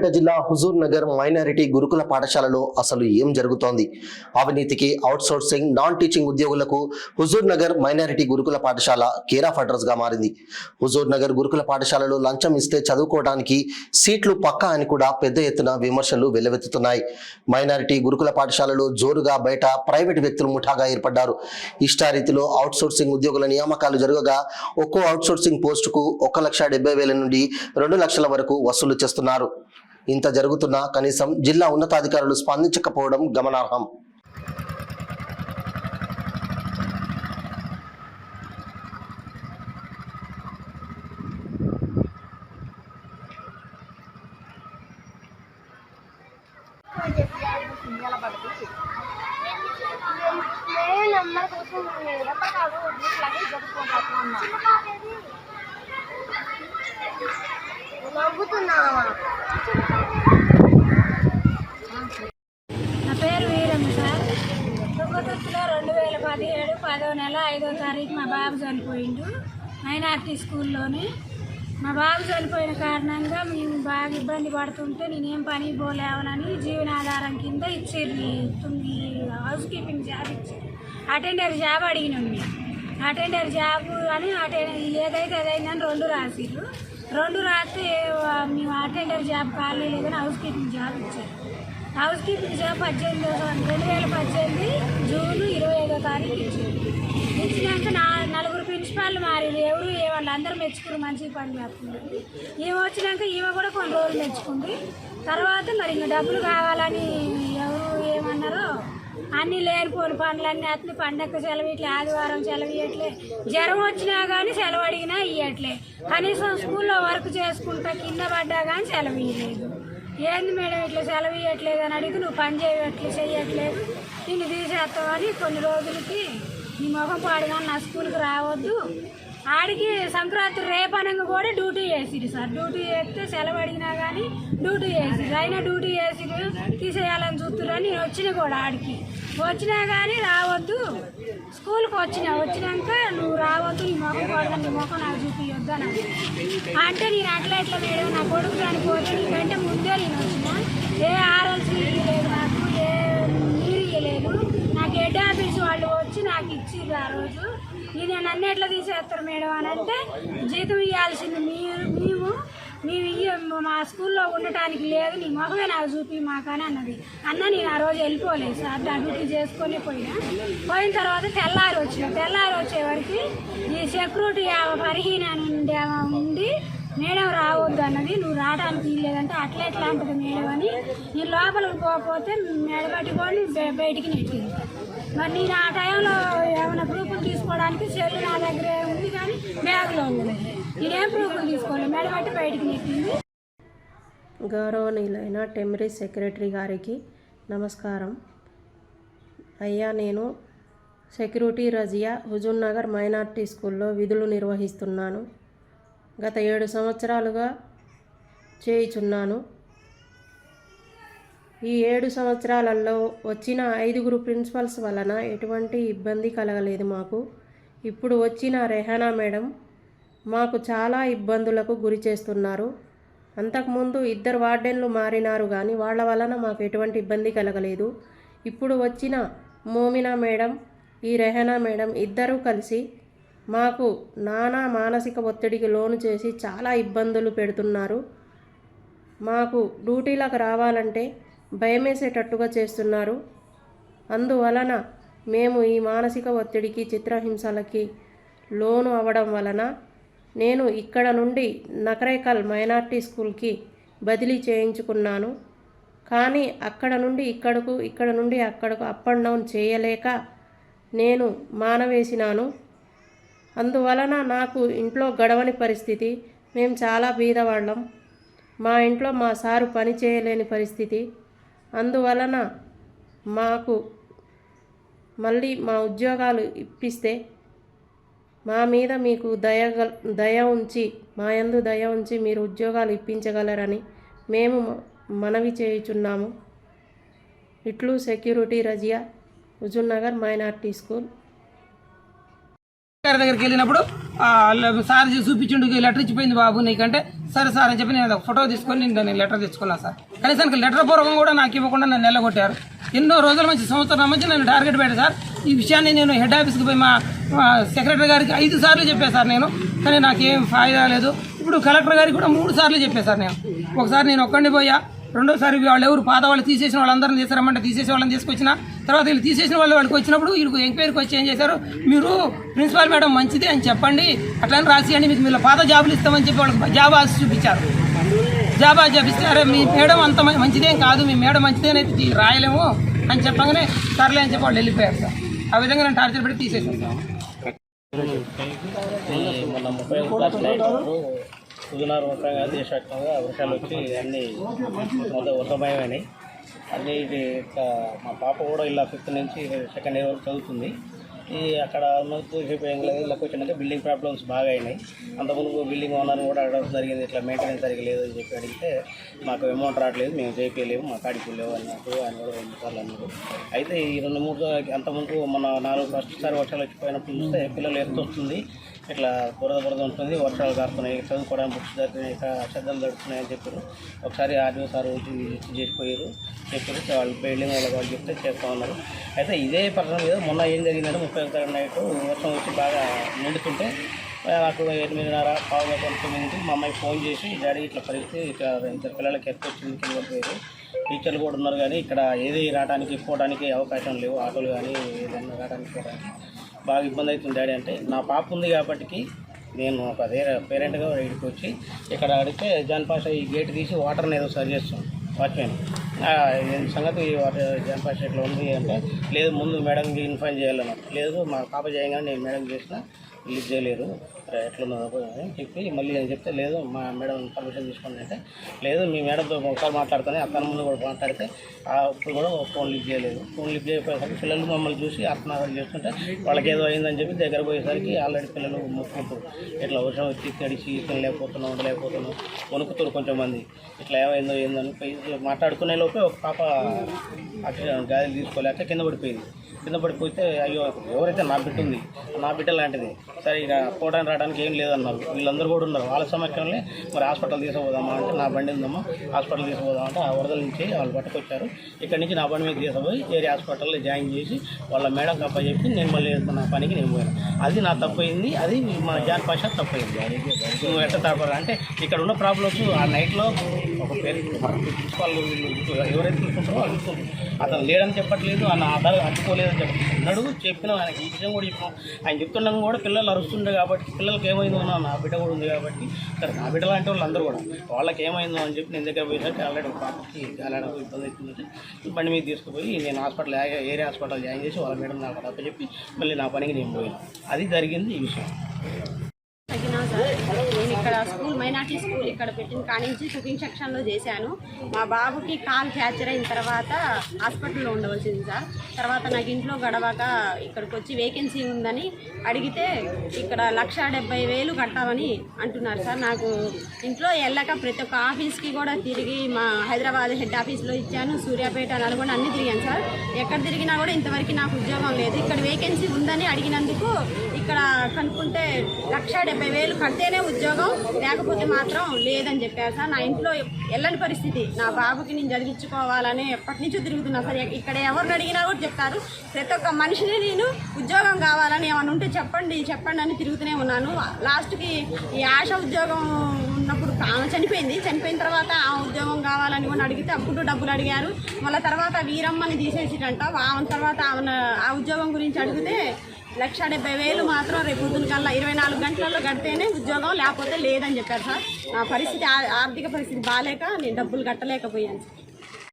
సూర్యాపేట జిల్లా హుజూర్ నగర్ మైనారిటీ గురుకుల పాఠశాలలో అసలు ఏం జరుగుతోంది? అవినీతికి, అవుట్సోర్సింగ్, నాన్ టీచింగ్ ఉద్యోగులకు హుజూర్ నగర్ మైనారిటీ గురుకుల పాఠశాల కేర్ ఆఫ్ అడ్రస్ గా మారింది. హుజూర్ నగర్ గురుకుల పాఠశాలలో లంచం ఇస్తే చదువుకోవడానికి సీట్లు పక్కా అని కూడా పెద్ద ఎత్తున విమర్శలు వెల్లువెత్తుతున్నాయి. మైనారిటీ గురుకుల పాఠశాలలో జోరుగా బయట ప్రైవేటు వ్యక్తులు ముఠాగా ఏర్పడ్డారు. ఇష్టారీతిలో అవుట్సోర్సింగ్ ఉద్యోగుల నియామకాలు జరగగా ఒక్కో అవుట్సోర్సింగ్ పోస్టుకు 1,70,000 నుండి 2 లక్షల వరకు వసూలు చేస్తున్నారు. ఇంత జరుగుతున్నా కనీసం జిల్లా ఉన్నతాధికారులు స్పందించకపోవడం గమనార్హం. నా పేరు వీరమ్మ సార్. తుంగతుర్తిలో 2017 10వ నెల 5వ తారీఖు మా బాబు చనిపోయిండు మైనార్టీ స్కూల్లోని. మా బాబు చనిపోయిన కారణంగా మేము బాగా ఇబ్బంది పడుతుంటే నేనేం పని పోలేవనని జీవనాధారం కింద ఇచ్చేది హౌస్ కీపింగ్ జాబ్ ఇచ్చారు. అటెండర్ జాబ్ అడిగినాం మేము. అటెండర్ జాబ్ అని ఏదైతే అదైందని 2 రాసిరు. 2 రాస్తే మేము అటెండర్ జాబ్ ఖాళీ లేదని హౌస్ కీపింగ్ జాబ్ ఇచ్చారు. హౌస్ కీపింగ్ జాబ్ 2018 జూన్ 25వ తారీఖు ఇచ్చారు. ఇచ్చినాక 4 ప్రిన్సిపాల్ మారింది. ఎవరు వాళ్ళు అందరూ మెచ్చుకుని మంచిగా పని చేస్తున్నారు. ఈమె వచ్చినాక ఈమె కూడా కొన్ని రోజులు మెచ్చుకుంది. తర్వాత మరి ఇంకా డబ్బులు కావాలని ఎవరు ఏమన్నారో అన్నీ లేనిపోని పనులన్నీ అట్లే. పండగ సెలవు ఇట్లే, ఆదివారం సెలవు ఇవ్వట్లే, జ్వరం వచ్చినా కానీ సెలవు అడిగినా ఇవ్వట్లే. కనీసం స్కూల్లో వర్క్ చేసుకుంటా కింద పడ్డా కానీ సెలవు ఇవ్వలేదు. ఏంది మేడం ఇట్లా సెలవు ఇవ్వట్లేదు అని అడిగి నువ్వు పని చేయట్లేదు నిన్ను తీసేస్తావని కొన్ని రోజులకి నీ ముఖం పాడుగా నా స్కూల్కి రావద్దు. ఆడికి సంక్రాంతి రేపనంగా కూడా డ్యూటీ చేసిరు సార్. డ్యూటీ చేస్తే సెలవు అడిగినా కానీ డ్యూటీ చేసిరు. అయినా డ్యూటీ చేసిరు తీసేయాలని చూస్తున్నారు. నేను వచ్చిన కూడా ఆడికి వచ్చినా కానీ రావద్దు, స్కూల్కి వచ్చినాక నువ్వు రావద్దు, నీ ముఖం కూడా నీ ముఖం నాకు చూపించొద్దు అని అంటే నేను అట్లా మేడం నా కొడుకు చనిపోతే నీకంటే ముందే నేను వచ్చిన. ఏ ఆర్ఎల్సీ లేదు, నాకు ఏ నీరు ఇవ్వలేదు. నాకు హెడ్ ఆఫీస్ వాళ్ళు వచ్చి నాకు ఇచ్చిర్రు ఆ రోజు. నేను నన్ను ఎట్లా తీసేస్తారు మేడం అని అంటే జీతం ఇవ్వాల్సింది మేము మా స్కూల్లో ఉండటానికి లేదు, నీ మొహమే నాకు చూపి మాకని అన్నది. నేను ఆ రోజు వెళ్ళిపోలేదు సార్, నా డ్యూటీ చేసుకొని పోయిన తర్వాత తెల్లారి వచ్చేవరకు ఈ సెక్యూరిటీ పరిహీన ఉండి మేడం రావద్దు అన్నది. నువ్వు రావడానికి వీల్లేదంటే ఎట్లా అంటుంది మేడం అని నేను లోపలికి పోకపోతే మెడబట్టుకొని బయటికి నెట్టింది. మరి నేను ఆ టైంలో ఏమైనా ప్రూఫ్లు తీసుకోవడానికి సెల్ నా దగ్గరే ఉంది కానీ బ్యాగ్లో ఉంది. నేనేం ప్రూఫ్లు తీసుకోలేదు, మెడబట్టి బయటికి నెట్టింది. గౌరవనీయులైన టెమరీ సెక్రటరీ గారికి నమస్కారం. అయ్యా, నేను సెక్యూరిటీ రజియా హుజూర్ నగర్ మైనార్టీ స్కూల్లో విధులు నిర్వహిస్తున్నాను. గత 7 సంవత్సరాలుగా చేయుచున్నాను. ఈ 7 సంవత్సరాలలో వచ్చిన 5 ప్రిన్సిపల్స్ వలన ఎటువంటి ఇబ్బంది కలగలేదు మాకు. ఇప్పుడు వచ్చిన రెహానా మేడం మాకు చాలా ఇబ్బందులకు గురి చేస్తున్నారు. అంతకుముందు 2 వార్డెన్లు మారినారు కానీ వాళ్ళ వలన మాకు ఎటువంటి ఇబ్బంది కలగలేదు. ఇప్పుడు వచ్చిన మోమినా మేడం, ఈ రెహానా మేడం ఇద్దరూ కలిసి మాకు నానా మానసిక ఒత్తిడికి లోను చేసి చాలా ఇబ్బందులు పెడుతున్నారు. మాకు డ్యూటీలకు రావాలంటే భయమేసేటట్టుగా చేస్తున్నారు. అందువలన మేము ఈ మానసిక ఒత్తిడికి, చిత్రహింసలకి లోను అవ్వడం వలన నేను ఇక్కడ నుండి నకరేకల్ మైనార్టీ స్కూల్కి బదిలీ చేయించుకున్నాను. కానీ అక్కడ నుండి ఇక్కడకు, ఇక్కడ నుండి అక్కడకు అప్ అండ్ డౌన్ చేయలేక నేను మానవేసినాను. అందువలన నాకు ఇంట్లో గడవని పరిస్థితి. మేము చాలా బీదవాళ్ళం. మా ఇంట్లో మా సారు పని చేయలేని పరిస్థితి. అందువలన మాకు మళ్ళీ మా ఉద్యోగాలు ఇప్పిస్తే మా మీద మీకు దయ ఉంచి, మా యందు దయ ఉంచి మీరు ఉద్యోగాలు ఇప్పించగలరని మేము మనవి చేయుచున్నాము. ఇట్లు security Razia, Huzur Nagar minority school. గారి దగ్గరికి వెళ్ళినప్పుడు సార్ చూపించిండు లెటర్ ఇచ్చిపోయింది బాబు నీకంటే, సరే సార్ అని చెప్పి నేను ఫోటో తీసుకొని నేను లెటర్ తెచ్చుకున్నాను సార్. కనీసానికి లెటర్ పూర్వకం కూడా నాకు ఇవ్వకుండా నన్ను నెల్లగొట్టారు. ఎన్నో రోజుల నుంచి, సంవత్సరం నుంచి నన్ను టార్గెట్ పెట్టారు సార్. ఈ విషయాన్ని నేను హెడ్ ఆఫీస్కి పోయి మా సెక్రటరీ గారికి 5 సార్లు చెప్పాను సార్ నేను, కానీ నాకేం ఫాయిదా లేదు. ఇప్పుడు కలెక్టర్ గారికి కూడా 3 సార్లు చెప్పాను సార్ నేను. ఒకసారి నేను ఒక్కడిని పోయా, రెండోసారి వాళ్ళు ఎవరు పాత వాళ్ళు తీసేసిన వాళ్ళందరినీ తీసుకురమ్మంటే తీసేసిన వాళ్ళని తీసుకొచ్చిన తర్వాత వీళ్ళు తీసేసిన వాళ్ళకి వచ్చినప్పుడు వీళ్ళకి ఎంక్వైరీకి వచ్చి ఏం చేశారు, మీరు ప్రిన్సిపాల్ మేడం మంచిది అని చెప్పండి, అట్లని రాసియండి, మీకు మీరు పాత జాబులు ఇస్తామని చెప్పి వాళ్ళకి జాబ్ ఆశ చూపించారు. జాబ్ ఆశ చూపిస్తే అరే మీ మేడం అంత మంచిదేం కాదు, మీ మేడం మంచిదేనైతే రాయలేము అని చెప్పగానే సర్లే అని చెప్పి వాళ్ళు వెళ్ళిపోయారు సార్. ఆ విధంగా నేను టార్చర్ పెట్టి తీసేసాను సార్. మొన్న 31 క్లాస్ సుజనార్ మొత్తంగా దేశవ్యాప్తంగా వర్షాలు వచ్చి అన్నీ మొత్తం వర్షమయమైనాయి అన్నీ. ఇది మా పాప కూడా ఇలా 5th నుంచి 2nd ఇయర్ వరకు చదువుతుంది. ఈ అక్కడ ఇళ్ళకి వచ్చినాక బిల్డింగ్ ప్రాబ్లమ్స్ బాగా అయినాయి. అంతకుముందు బిల్డింగ్ ఓనర్ని కూడా అడగడం జరిగింది, ఇట్లా మెయింటెనెన్స్ సరిగ్గా లేదు అని చెప్పి అడిగితే మాకు అమౌంట్ రావట్లేదు, మేము చేయించలేము, మా కాడికి లేవు అన్నట్టు ఆయన కూడా 2 సార్లు అన్నారు. అయితే ఈ 2-3 అంతకుముందు మన 4 ఫస్ట్సారి వర్షాలు వచ్చిపోయినప్పుడు చూస్తే పిల్లలు ఎత్తు వస్తుంది, ఇట్లా బురద ఉంటుంది, వర్షాలు కారుతున్నాయి, చదువుకోవడానికి బుక్స్ దొరుకుతున్నాయి, శ్రద్ధలు దొరుకుతున్నాయి అని చెప్పారు. ఒకసారి ఆర్డీఓ సార్ చేసిపోయారు, చెప్పారు వాళ్ళు బిల్డింగ్ వాళ్ళు చెప్తే చేస్తూ ఉన్నారు. అయితే ఇదే పట్టణం మీద మొన్న ఏం జరిగిందంటే 31 నైట్ వర్షం వచ్చి బాగా నిండుతుంటే నాకు 8:30 9 మా అమ్మాయి ఫోన్ చేసి డాడీ ఇట్లా పరిస్థితి, ఇట్లా 2 పిల్లలకి ఎక్కువ వచ్చింది, కింద పడిపోయారు, టీచర్లు కూడా ఉన్నారు, కానీ ఇక్కడ ఏది రావడానికి పోవడానికి అవకాశం లేవు, ఆటోలు కానీ ఏదైనా రావడానికి పోవడానికి బాగా ఇబ్బంది అవుతుంది డాడీ అంటే. నా పాప ఉంది కాబట్టి నేను ఒక పేరెంట్గా ఇక్కడికి వచ్చి ఇక్కడ అడిగితే జాన్ పాషా ఈ గేట్ తీసి వాటర్ని ఏదో సరి చేస్తాం వాచ్మెన్ సంగతి జాన్ పాషా ఇట్లా ఉంది అంటే, లేదు ముందు మేడంకి ఇన్ఫార్మ్ చేయాలన్నారు. లేదు మా పాప చేయగానే నేను మేడం చేసిన రిలీజ్ చేయలేరు, ఎట్లున్నదో అని చెప్పి మళ్ళీ నేను చెప్తే లేదు మా మేడం పర్మిషన్ తీసుకోండి అంటే, లేదు మీ మేడంతో ఒకసారి మాట్లాడుతానే అతని ముందు కూడా మాట్లాడితే అప్పుడు కూడా ఫోన్ లిఫ్ట్ చేయలేదు. ఫోన్ లిఫ్ట్ చేయకపోయేసరికి పిల్లలు మమ్మల్ని చూసి ఆత్మహత్య చేస్తుంటే వాళ్ళకి ఏదో అయిందని చెప్పి దగ్గర పోయేసరికి ఆల్రెడీ పిల్లలు మొత్తుకుంటారు, ఇట్లా వర్షం వచ్చి తడిచి తినలేకపోతున్నాం, ఉండలేకపోతున్నాం, వణుకుతారు కొంచెం మంది, ఇట్లా ఏమైందో ఏందని మాట్లాడుకునే లోపే ఒక పాప యాక్సిడెంట్ గాలి తీసుకోలేక కింద పడిపోయింది. కింద పడిపోతే అయ్యో ఎవరైతే నా బిడ్డ ఉంది, నా బిడ్డ లాంటిది, సరే ఇక పోవడానికి రావడానికి ఏం లేదన్నారు. వీళ్ళందరూ కూడా ఉన్నారు. వాళ్ళ సమక్షంలో మరి హాస్పిటల్ తీసుకుపోదామా అంటే, నా బండి ఉందమ్మా హాస్పిటల్ తీసుకుపోదామా అంటే, ఆ వరదల నుంచి వాళ్ళు పట్టుకొచ్చారు. ఇక్కడి నుంచి నా బండి మీద తీసుకుపోయి ఏరియా హాస్పిటల్లో జాయిన్ చేసి వాళ్ళ మేడం తప్ప చెప్పి నేను మళ్ళీ నా పనికి నేను పోయాను. అది నా తప్పయింది, అది మన జాన్ పాషా తప్పయింది. నువ్వు ఎట్లా తప్పరా అంటే, ఇక్కడ ఉన్న ప్రాబ్లమ్స్ ఆ నైట్లో ఒక వాళ్ళు ఎవరైతే చూసుకుంటారో వాళ్ళు చూసుకుంటారు. అతను లేడని చెప్పట్లేదు, ఆయన ఆధార్ అడ్డుకోలేదని చెప్పన్నాడు, చెప్పిన ఆయనకి ఈ విషయం కూడా చెప్పాం. ఆయన చెప్తున్నాం కూడా పిల్లలు అరుస్తుండే కాబట్టి, పిల్లలకి ఏమైందో నా బిడ్డ కూడా ఉంది కాబట్టి, సరే నా బిడ్డ లాంటి వాళ్ళు అందరూ కూడా వాళ్ళకి ఏమైందో అని చెప్పి నేను దగ్గర పోయేసరికి ఆల్రెడీ పాపకి గాలాడకు ఇబ్బంది అవుతుందంటే బండి మీద తీసుకుపోయి నేను హాస్పిటల్ ఏరియా హాస్పిటల్ జాయిన్ చేసి వాళ్ళ మేడం నాకు తప్ప చెప్పి మళ్ళీ నా పనికి నేను పోయాను. అది జరిగింది ఈ విషయం. నేను ఇక్కడ స్కూల్ మైనార్టీ స్కూల్ ఇక్కడ పెట్టిన కానించి కుకింగ్ సెక్షన్లో చేశాను. మా బాబుకి కాలు ఫ్రాక్చర్ అయిన తర్వాత హాస్పిటల్లో ఉండవలసింది సార్. తర్వాత నాకు ఇంట్లో గడవక ఇక్కడికి వచ్చి వేకెన్సీ ఉందని అడిగితే ఇక్కడ 1,70,000 కట్టామని అంటున్నారు సార్. నాకు ఇంట్లో వెళ్ళక ప్రతి ఒక్క ఆఫీస్కి కూడా తిరిగి మా హైదరాబాద్ హెడ్ ఆఫీస్లో ఇచ్చాను, సూర్యాపేట, నల్గొండ అన్నీ తిరిగాను సార్. ఎక్కడ తిరిగినా కూడా ఇంతవరకు నాకు ఉద్యోగం లేదు. ఇక్కడ వేకెన్సీ ఉందని అడిగినందుకు ఇక్కడ కనుక్కుంటే 1,70,000 కడితేనే ఉద్యోగం, లేకపోతే మాత్రం లేదని చెప్పారు సార్. నా ఇంట్లో వెళ్ళని పరిస్థితి, నా బాబుకి నేను చదివించుకోవాలని ఎప్పటి నుంచో తిరుగుతున్నా సార్. ఇక్కడ ఎవరిని అడిగినా కూడా చెప్తారు, ప్రతి ఒక్క మనిషిని నేను ఉద్యోగం కావాలని ఏమైనా ఉంటే చెప్పండి చెప్పండి అని తిరుగుతూనే ఉన్నాను. లాస్ట్కి ఈ ఆశ ఉద్యోగం ఉన్నప్పుడు ఆమె చనిపోయిన తర్వాత ఆ ఉద్యోగం కావాలని కూడా అడిగితే అప్పుడు డబ్బులు అడిగారు. మళ్ళీ తర్వాత వీరమ్మని తీసేసిరంట. ఆమె తర్వాత ఆమె ఆ ఉద్యోగం గురించి అడిగితే 1,70,000 మాత్రం రేపు పొద్దున కల్లా 24 గంటలలో కడితేనే ఉద్యోగం, లేకపోతే లేదని చెప్పారు సార్. నా పరిస్థితి ఆర్థిక పరిస్థితి బాగాలేక నేను డబ్బులు కట్టలేకపోయాను.